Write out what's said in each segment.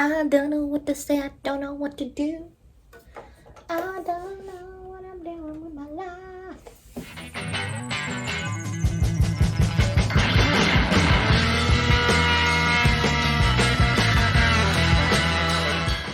I don't know what to say, I don't know what to do. I don't know what I'm doing with my life.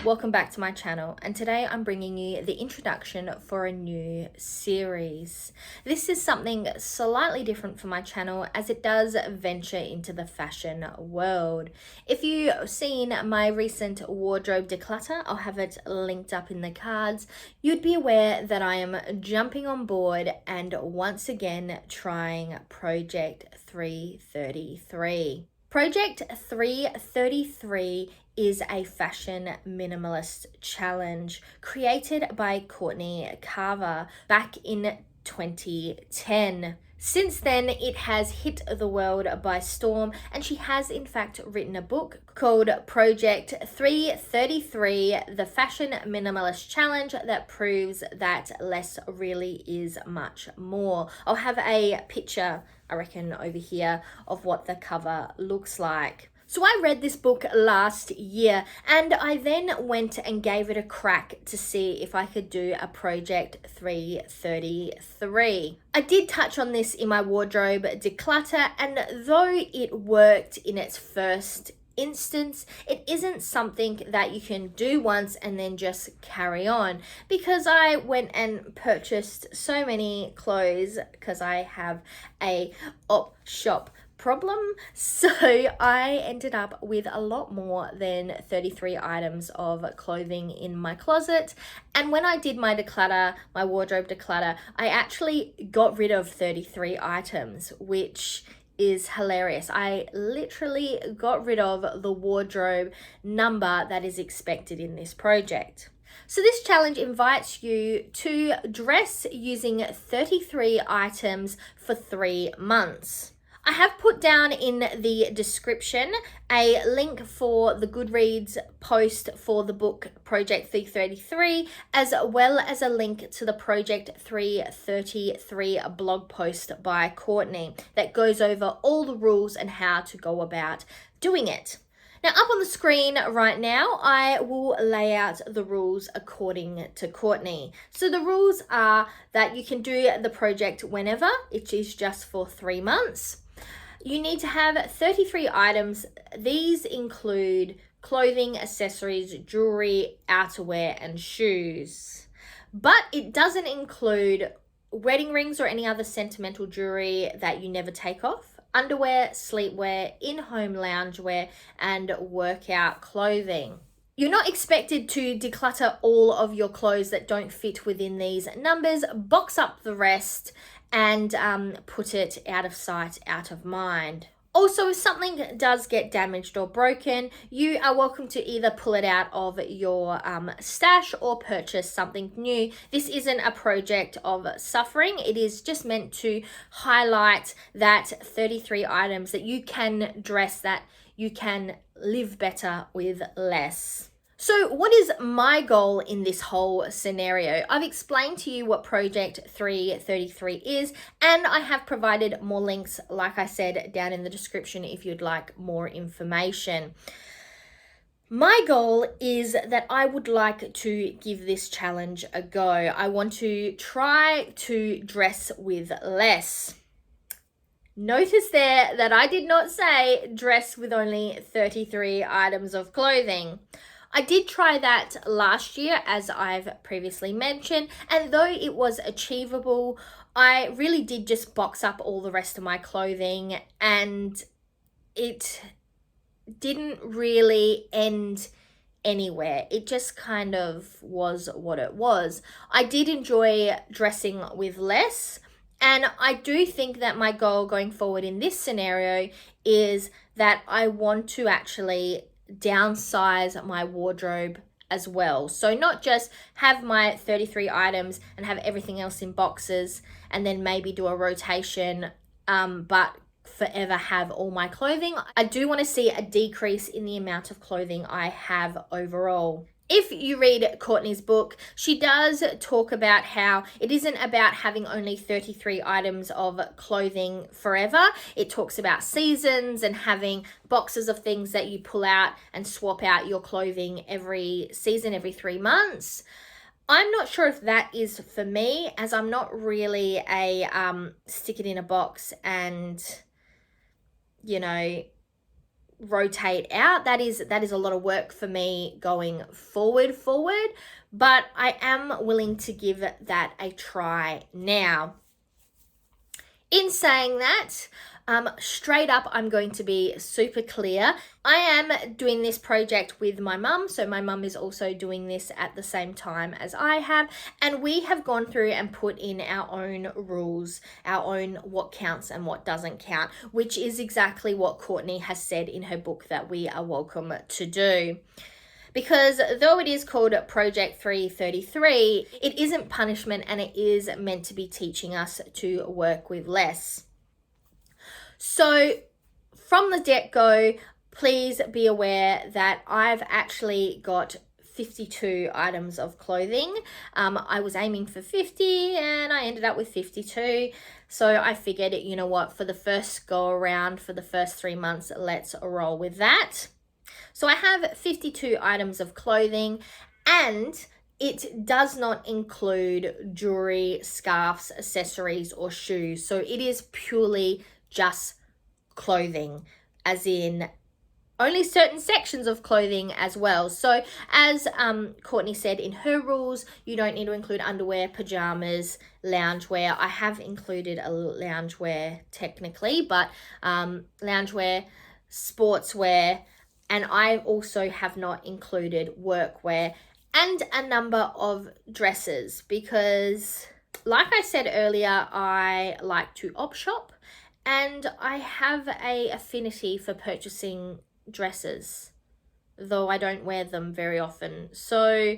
Welcome back to my channel, and today I'm bringing you the introduction for a new series. This is something slightly different for my channel as it does venture into the fashion world. If you've seen my recent wardrobe declutter, I'll have it linked up in the cards. You'd be aware that I am jumping on board and once again trying Project 333. Project 333 is a fashion minimalist challenge created by Courtney Carver back in 2010. Since then, it has hit the world by storm, and she has in fact written a book called Project 333, the Fashion Minimalist Challenge that proves that less really is much more. I'll have a picture, I reckon, over here of what the cover looks like. So I read this book last year, and I then went and gave it a crack to see if I could do a Project 333. I did touch on this in my wardrobe declutter, and though it worked in its first instance, it isn't something that you can do once and then just carry on, because I went and purchased so many clothes because I have a op shop problem. So I ended up with a lot more than 33 items of clothing in my closet. And when I did my declutter, my wardrobe declutter, I actually got rid of 33 items, which is hilarious. I literally got rid of the wardrobe number that is expected in this project. So this challenge invites you to dress using 33 items for 3 months. I have put down in the description a link for the Goodreads post for the book Project 333, as well as a link to the Project 333 blog post by Courtney that goes over all the rules and how to go about doing it. Now, up on the screen right now, I will lay out the rules according to Courtney. So the rules are that you can do the project whenever, it is just for 3 months. You need to have 33 items. These include clothing, accessories, jewelry, outerwear, and shoes. But it doesn't include wedding rings or any other sentimental jewelry that you never take off, underwear, sleepwear, in-home loungewear, and workout clothing. You're not expected to declutter all of your clothes that don't fit within these numbers. Box up the rest and put it out of sight, out of mind. Also, if something does get damaged or broken, you are welcome to either pull it out of your stash or purchase something new. This isn't a project of suffering. It is just meant to highlight that 33 items that you can dress, that you can live better with less. So what is my goal in this whole scenario? I've explained to you what Project 333 is, and I have provided more links, like I said, down in the description if you'd like more information. My goal is that I would like to give this challenge a go. I want to try to dress with less. Notice there that I did not say dress with only 33 items of clothing. I did try that last year, as I've previously mentioned, and though it was achievable, I really did just box up all the rest of my clothing, and it didn't really end anywhere. It just kind of was what it was. I did enjoy dressing with less, and I do think that my goal going forward in this scenario is that I want to actually downsize my wardrobe as well. So not just have my 33 items and have everything else in boxes and then maybe do a rotation, but forever have all my clothing. I do want to see a decrease in the amount of clothing I have overall. If you read Courtney's book, she does talk about how it isn't about having only 33 items of clothing forever. It talks about seasons and having boxes of things that you pull out and swap out your clothing every season, every 3 months. I'm not sure if that is for me, as I'm not really a stick it in a box and, you know, rotate out. That is a lot of work for me going forward, but I am willing to give that a try now. In saying that, straight up, I'm going to be super clear. I am doing this project with my mum, so my mum is also doing this at the same time as I have, and we have gone through and put in our own rules, our own what counts and what doesn't count, which is exactly what Courtney has said in her book that we are welcome to do. Because though it is called Project 333, it isn't punishment, and it is meant to be teaching us to work with less. So from the get-go, please be aware that I've actually got 52 items of clothing. I was aiming for 50 and I ended up with 52. So I figured, you know what, for the first go around, for the first 3 months, let's roll with that. So I have 52 items of clothing, and it does not include jewelry, scarves, accessories, or shoes. So it is purely just clothing, as in only certain sections of clothing as well. So as Courtney said in her rules, you don't need to include underwear, pajamas, loungewear. I have included a loungewear technically, but loungewear, sportswear, and I also have not included workwear and a number of dresses because, like I said earlier, I like to op shop and I have a affinity for purchasing dresses, though I don't wear them very often. So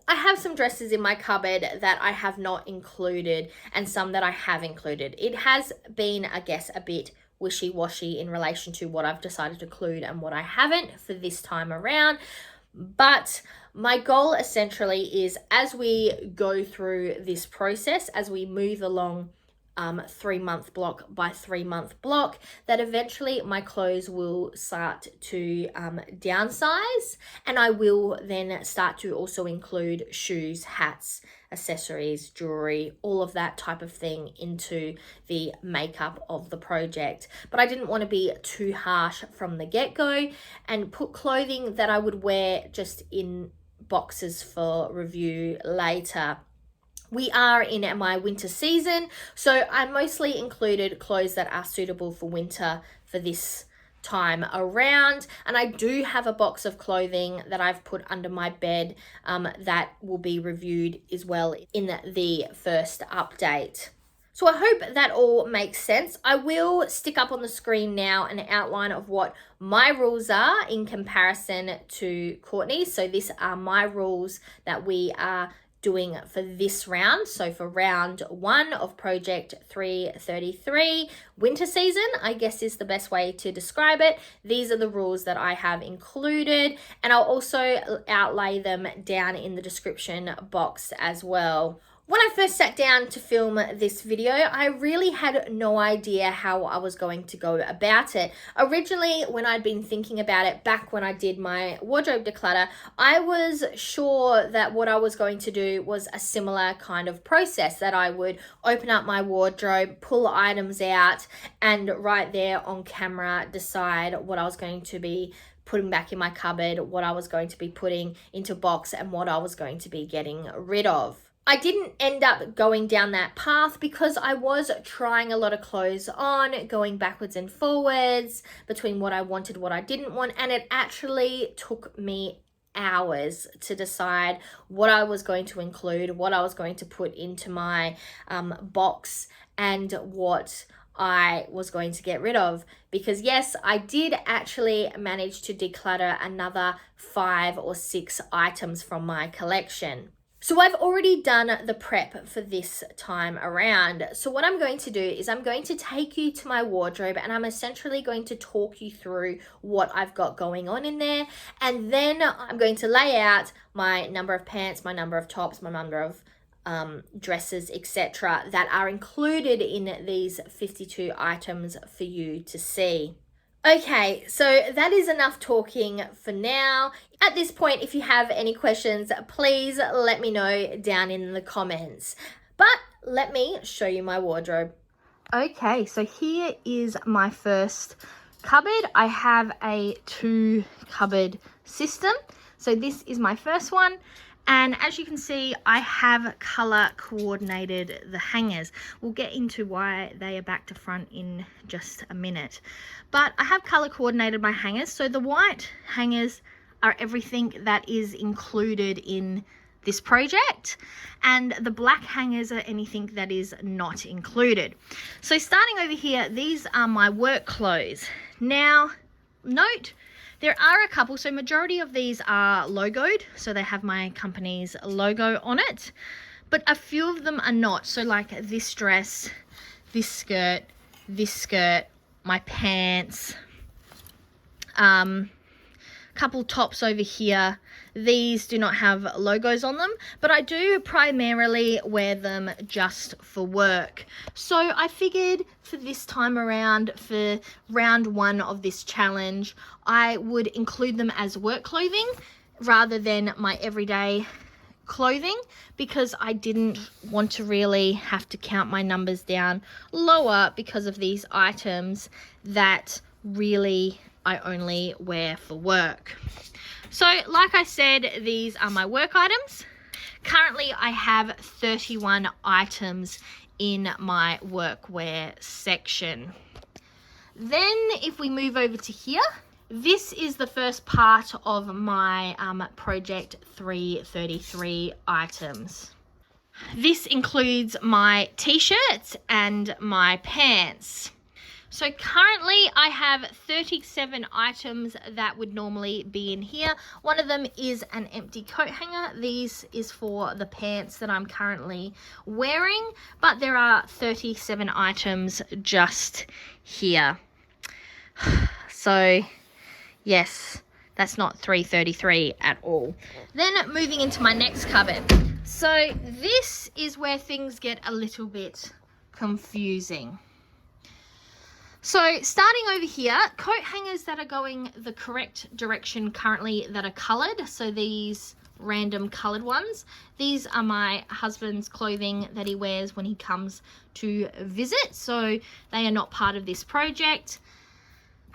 I have some dresses in my cupboard that I have not included and some that I have included. It has been, I guess, a bit wishy-washy in relation to what I've decided to include and what I haven't for this time around. But my goal essentially is, as we go through this process, as we move along 3-month block by 3-month block, that eventually my clothes will start to downsize, and I will then start to also include shoes, hats, accessories, jewelry, all of that type of thing into the makeup of the project. But I didn't want to be too harsh from the get-go and put clothing that I would wear just in boxes for review later. We are in my winter season, so I mostly included clothes that are suitable for winter for this time around, and I do have a box of clothing that I've put under my bed that will be reviewed as well in the first update. So I hope that all makes sense. I will stick up on the screen now an outline of what my rules are in comparison to Courtney's. So these are my rules that we are doing for this round. So for round 1 of Project 333, winter season, I guess is the best way to describe it. These are the rules that I have included, and I'll also outlay them down in the description box as well. When I first sat down to film this video, I really had no idea how I was going to go about it. Originally, when I'd been thinking about it back when I did my wardrobe declutter, I was sure that what I was going to do was a similar kind of process, that I would open up my wardrobe, pull items out, and right there on camera decide what I was going to be putting back in my cupboard, what I was going to be putting into box, and what I was going to be getting rid of. I didn't end up going down that path because I was trying a lot of clothes on, going backwards and forwards between what I wanted, what I didn't want, and it actually took me hours to decide what I was going to include, what I was going to put into my box, and what I was going to get rid of. Because yes, I did actually manage to declutter another 5 or 6 items from my collection. So I've already done the prep for this time around. So what I'm going to do is I'm going to take you to my wardrobe and I'm essentially going to talk you through what I've got going on in there. And then I'm going to lay out my number of pants, my number of tops, my number of dresses, etc. that are included in these 52 items for you to see. Okay, so that is enough talking for now. At this point, if you have any questions, please let me know down in the comments. But let me show you my wardrobe. Okay, so here is my first cupboard. I have a 2-cupboard system. So this is my first one. And as you can see, I have color coordinated the hangers. We'll get into why they are back to front in just a minute. But I have color coordinated my hangers. So the white hangers are everything that is included in this project. And the black hangers are anything that is not included. So starting over here, these are my work clothes. Now, note, there are a couple, so majority of these are logoed, so they have my company's logo on it, but a few of them are not. So like this dress, this skirt, my pants, couple tops over here. These do not have logos on them, but I do primarily wear them just for work. So I figured for this time around, for round 1 of this challenge, I would include them as work clothing rather than my everyday clothing, because I didn't want to really have to count my numbers down lower because of these items that really I only wear for work. So like I said, these are my work items. Currently I have 31 items in my workwear section. Then if we move over to here, this is the first part of my project 333 items. This includes my t-shirts and my pants. So currently I have 37 items that would normally be in here. One of them is an empty coat hanger. This is for the pants that I'm currently wearing, but there are 37 items just here. So yes, that's not 333 at all. Then moving into my next cupboard. So this is where things get a little bit confusing. So starting over here, coat hangers that are going the correct direction currently that are colored. So these random colored ones. These are my husband's clothing that he wears when he comes to visit. So they are not part of this project.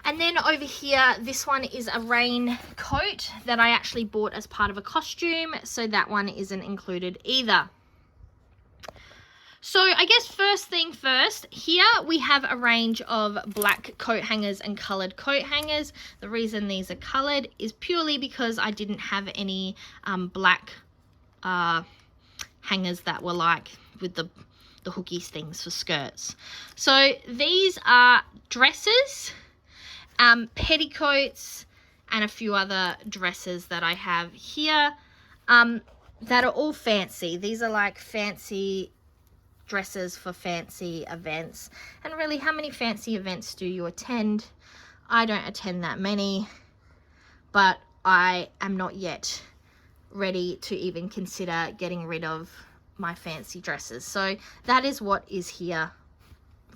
And then over here, this one is a rain coat that I actually bought as part of a costume. So that one isn't included either. So I guess first thing first, here we have a range of black coat hangers and coloured coat hangers. The reason these are coloured is purely because I didn't have any black hangers that were like with the hookies things for skirts. So these are dresses, petticoats, and a few other dresses that I have here that are all fancy. These are like fancy dresses for fancy events. And really, how many fancy events do you attend? I don't attend that many, but I am not yet ready to even consider getting rid of my fancy dresses. So that is what is here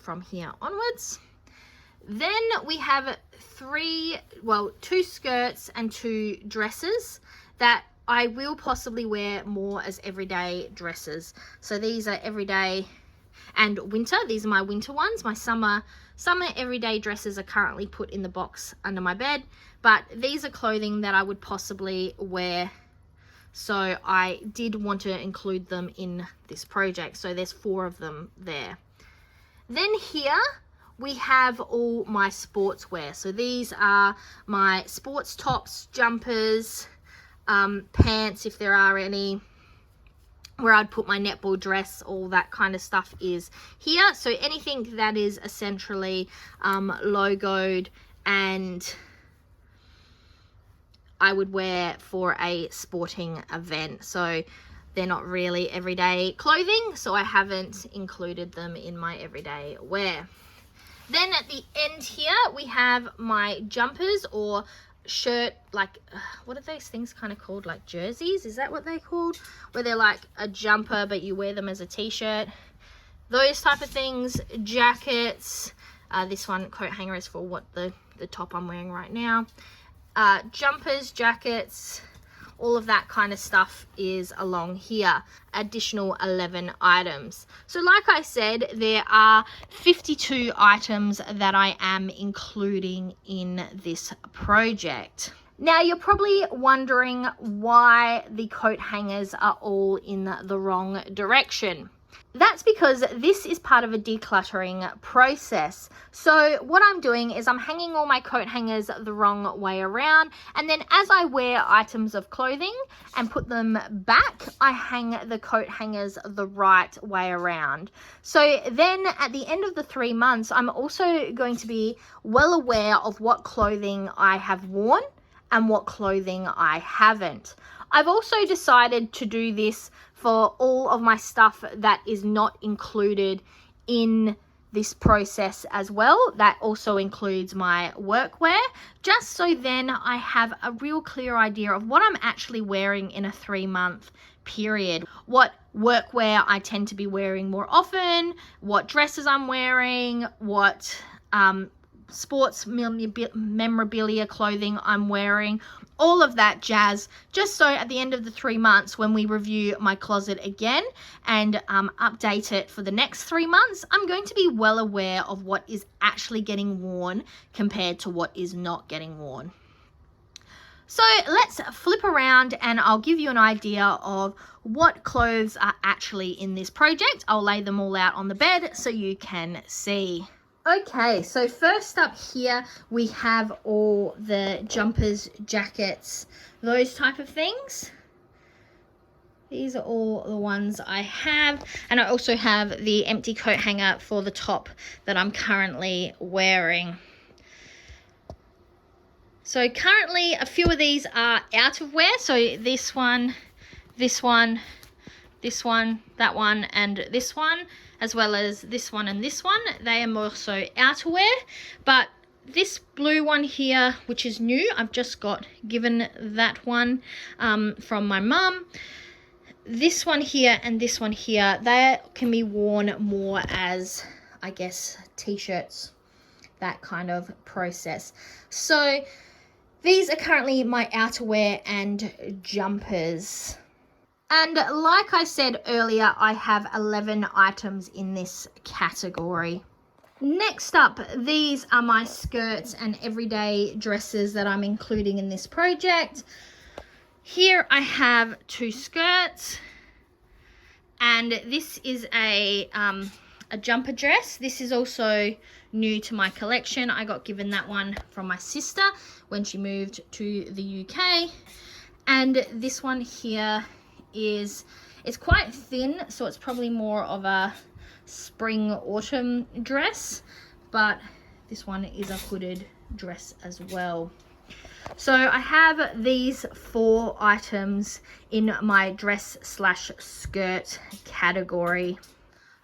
from here onwards. Then we have two skirts and 2 dresses that I will possibly wear more as everyday dresses. So these are everyday and winter. These are my winter ones. My summer everyday dresses are currently put in the box under my bed, but these are clothing that I would possibly wear. So I did want to include them in this project. So there's 4 of them there. Then here we have all my sportswear. So these are my sports tops, jumpers, pants, if there are any, where I'd put my netball dress, all that kind of stuff is here. So anything that is essentially logoed and I would wear for a sporting event. So they're not really everyday clothing, so I haven't included them in my everyday wear. Then at the end here, we have my jumpers or shirt, like, what are those things kind of called? Like jerseys? Is that what they're called? Where they're like a jumper, but you wear them as a t-shirt. Those type of things. Jackets. This one, coat hanger, is for what the top I'm wearing right now. Jumpers, jackets, all of that kind of stuff is along here. Additional 11 items. So like I said, there are 52 items that I am including in this project. Now you're probably wondering why the coat hangers are all in the wrong direction. That's because this is part of a decluttering process. So what I'm doing is I'm hanging all my coat hangers the wrong way around, and then as I wear items of clothing and put them back, I hang the coat hangers the right way around. So then at the end of the 3 months, I'm also going to be well aware of what clothing I have worn and what clothing I haven't. I've also decided to do this for all of my stuff that is not included in this process as well. That also includes my workwear, just so then I have a real clear idea of what I'm actually wearing in a 3-month period. What workwear I tend to be wearing more often, what dresses I'm wearing, what sports memorabilia clothing I'm wearing, all of that jazz, just so at the end of the 3 months when we review my closet again and update it for the next 3 months, I'm going to be well aware of what is actually getting worn compared to what is not getting worn. So let's flip around and I'll give you an idea of what clothes are actually in this project. I'll lay them all out on the bed so you can see. Okay, so first up here, we have all the jumpers, jackets, those type of things. These are all the ones I have. And I also have the empty coat hanger for the top that I'm currently wearing. So currently, a few of these are out of wear. So this one, this one, this one, that one, and this one, as well as this one and this one. They are more so outerwear, but this blue one here, which is new, I've just got given that one from my mum. This one here and this one here, they can be worn more as, I guess, t-shirts, that kind of process. So these are currently my outerwear and jumpers. And like I said earlier, I have 11 items in this category. Next up, these are my skirts and everyday dresses that I'm including in this project. Here I have 2 skirts, and this is a jumper dress. This is also new to my collection. I got given that one from my sister when she moved to the UK. And this one here it's quite thin, so it's probably more of a spring autumn dress, but this one is a hooded dress as well. So I have these 4 items in my dress slash skirt category.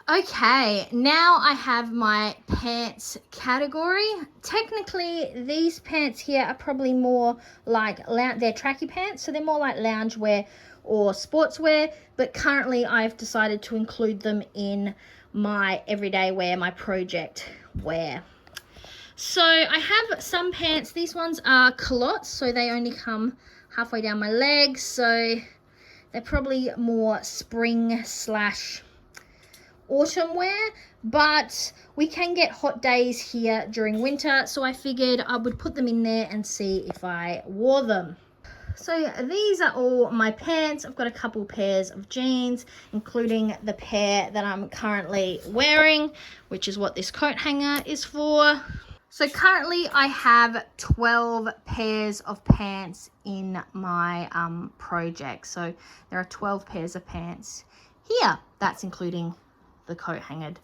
Okay, now I have my pants category. Technically, these pants here are probably more like, they're tracky pants, so they're more like loungewear or sportswear, but currently I've decided to include them in my everyday wear, my project wear. So I have some pants. These ones are culottes, so they only come halfway down my legs, so they're probably more spring slash autumn wear, but we can get hot days here during winter, so I figured I would put them in there and see if I wore them. So these are all my pants. I've got a couple pairs of jeans, including the pair that I'm currently wearing, which is what this coat hanger is for. So currently I have 12 pairs of pants in my project. So there are 12 pairs of pants here. That's including the coat hangered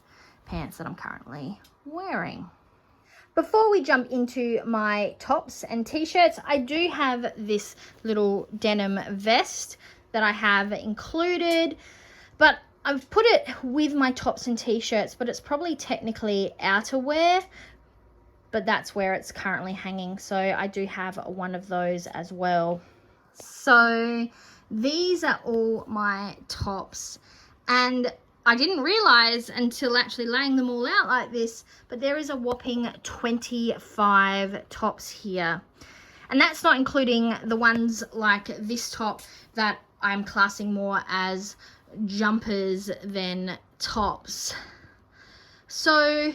pants that I'm currently wearing. Before we jump into my tops and t-shirts, I do have this little denim vest that I have included, but I've put it with my tops and t-shirts, but it's probably technically outerwear, but that's where it's currently hanging. So I do have one of those as well. So these are all my tops, and I didn't realize until actually laying them all out like this, but there is a whopping 25 tops here. And that's not including the ones like this top that I'm classing more as jumpers than tops. So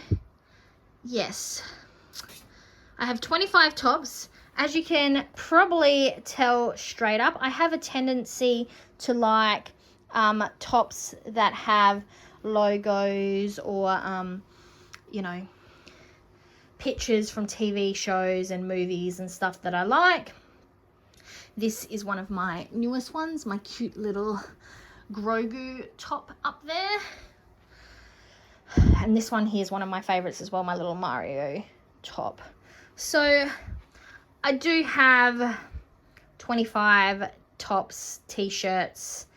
yes, I have 25 tops. As you can probably tell straight up, I have a tendency to like tops that have logos or you know, pictures from TV shows and movies and stuff that I like. This is one of my newest ones, my cute little Grogu top up there. And this one here is one of my favorites as well, my little Mario top. So I do have 25 tops, t-shirts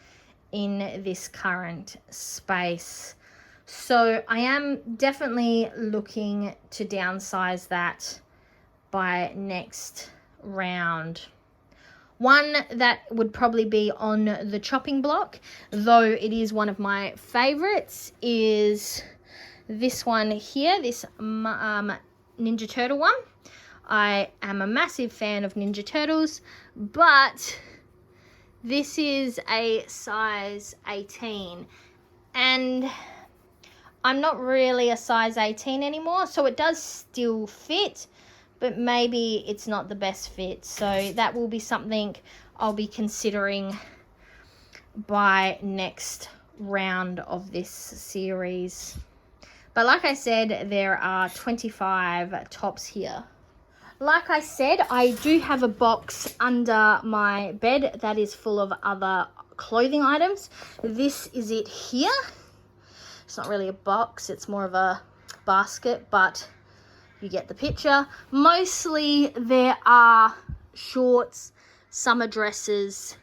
in this current space. So I am definitely looking to downsize that by next round. One that would probably be on the chopping block, though it is one of my favorites, is this one here, this Ninja Turtle one. I am a massive fan of Ninja Turtles, but this is a size 18, and I'm not really a size 18 anymore, so it does still fit, but maybe it's not the best fit. So that will be something I'll be considering by next round of this series. But like I said, there are 25 tops here. Like I said, I do have a box under my bed that is full of other clothing items. This is it here. It's not really a box, it's more of a basket, but you get the picture. Mostly there are shorts, summer dresses,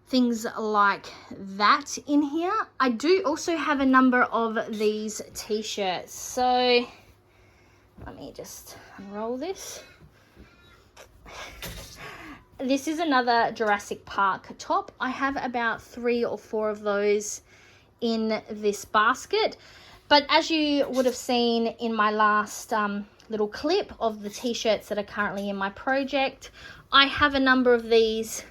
things like that in here. I do also have a number of these t-shirts. So let me just unroll this. This is another Jurassic Park top. I have about 3 or 4 of those in this basket. But as you would have seen in my last little clip of the t-shirts that are currently in my project, I have a number of these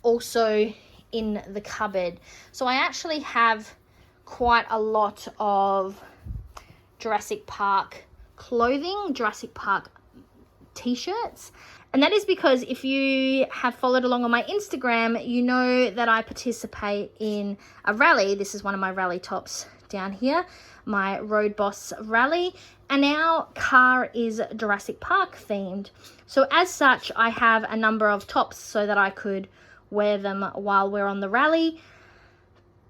also in the cupboard. So I actually have quite a lot of Jurassic Park clothing, Jurassic Park t-shirts. And that is because if you have followed along on my Instagram, you know that I participate in a rally. This is one of my rally tops down here, my Road Boss rally, and our car is Jurassic Park themed. So as such, I have a number of tops so that I could wear them while we're on the rally.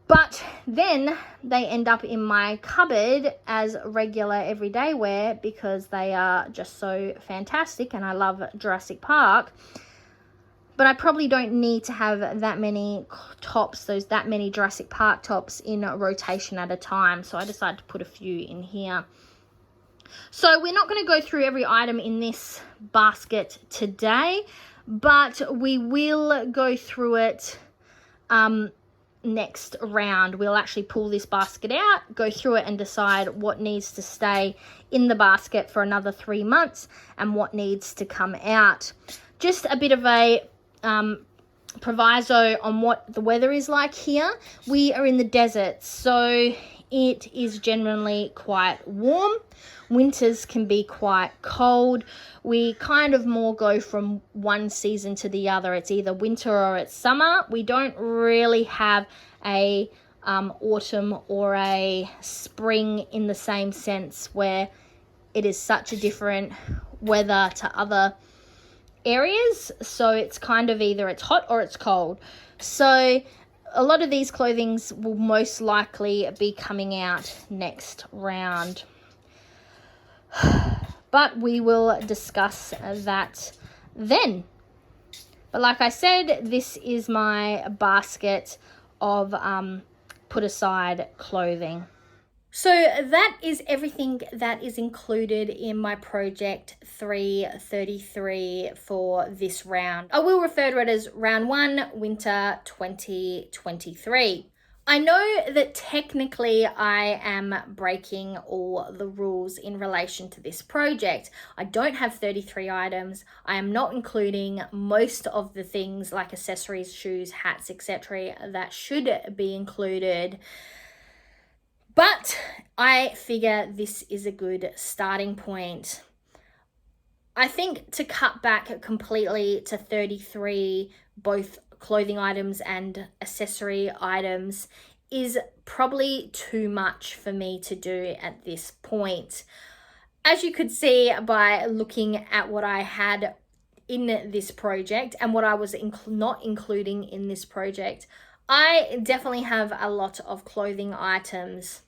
But then they end up in my cupboard as regular everyday wear because they are just so fantastic and I love Jurassic Park. But I probably don't need to have that many tops, that many Jurassic Park tops in rotation at a time. So I decided to put a few in here. So we're not going to go through every item in this basket today, but we will go through it next round. We'll actually pull this basket out, go through it and decide what needs to stay in the basket for another 3 months and what needs to come out. Just a bit of a proviso on what the weather is like here. We are in the desert, so it is generally quite warm. Winters can be quite cold. We kind of more go from one season to the other. It's either winter or it's summer. We don't really have a autumn or a spring in the same sense where it is such a different weather to other areas. So it's kind of either it's hot or it's cold. So a lot of these clothings will most likely be coming out next round. But we will discuss that then. But like I said, this is my basket of put aside clothing. So that is everything that is included in my project 333 for this round. I will refer to it as round 1, winter 2023. I know that technically I am breaking all the rules in relation to this project. I don't have 33 items. I am not including most of the things like accessories, shoes, hats, etc. that should be included. But I figure this is a good starting point. I think to cut back completely to 33, both clothing items and accessory items, is probably too much for me to do at this point. As you could see by looking at what I had in this project and what I was not including in this project, I definitely have a lot of clothing items.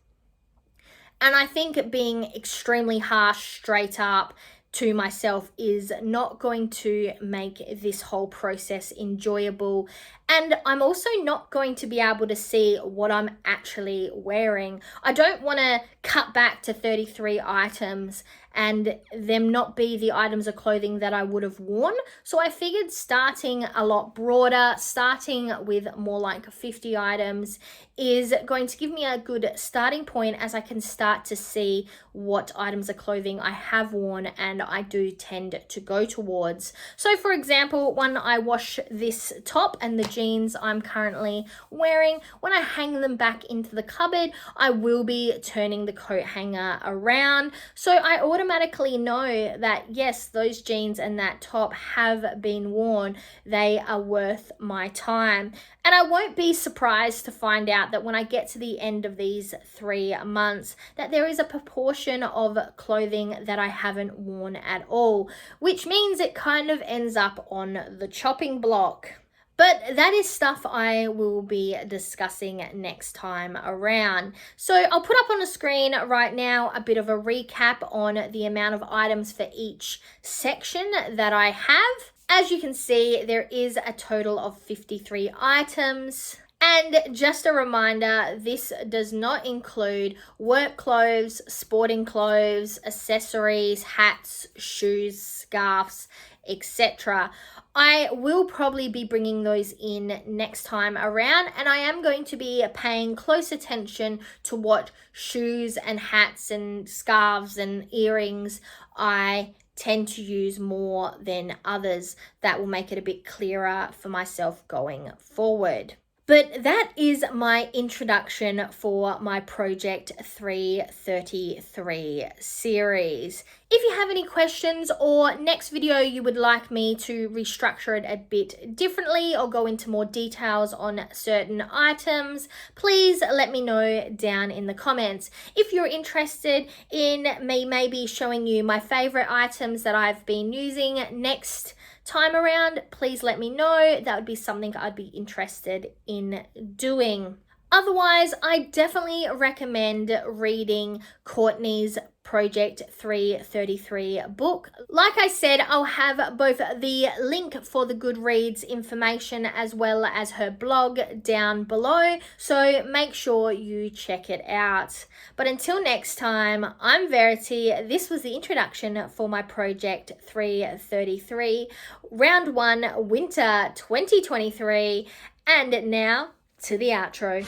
And I think being extremely harsh straight up to myself is not going to make this whole process enjoyable. And I'm also not going to be able to see what I'm actually wearing. I don't want to cut back to 33 items and them not be the items of clothing that I would have worn. So I figured starting a lot broader, starting with more like 50 items, is going to give me a good starting point as I can start to see what items of clothing I have worn and I do tend to go towards. So for example, when I wash this top and the jeans I'm currently wearing, when I hang them back into the cupboard, I will be turning the coat hanger around. So I automatically know that yes, those jeans and that top have been worn. They are worth my time. And I won't be surprised to find out that when I get to the end of these 3 months, that there is a proportion of clothing that I haven't worn at all, which means it kind of ends up on the chopping block. But that is stuff I will be discussing next time around. So I'll put up on the screen right now a bit of a recap on the amount of items for each section that I have. As you can see, there is a total of 53 items. And just a reminder, this does not include work clothes, sporting clothes, accessories, hats, shoes, scarves, etc. I will probably be bringing those in next time around, and I am going to be paying close attention to what shoes and hats and scarves and earrings I tend to use more than others. That will make it a bit clearer for myself going forward. But that is my introduction for my Project 333 series. If you have any questions or next video you would like me to restructure it a bit differently or go into more details on certain items, please let me know down in the comments. If you're interested in me maybe showing you my favorite items that I've been using next time around, please let me know. That would be something I'd be interested in doing. Otherwise, I definitely recommend reading Courtney's Project 333 book. Like I said, I'll have both the link for the Goodreads information as well as her blog down below, so make sure you check it out. But until next time, I'm Verity. This was the introduction for my Project 333, Round 1, Winter 2023, and now to the outro.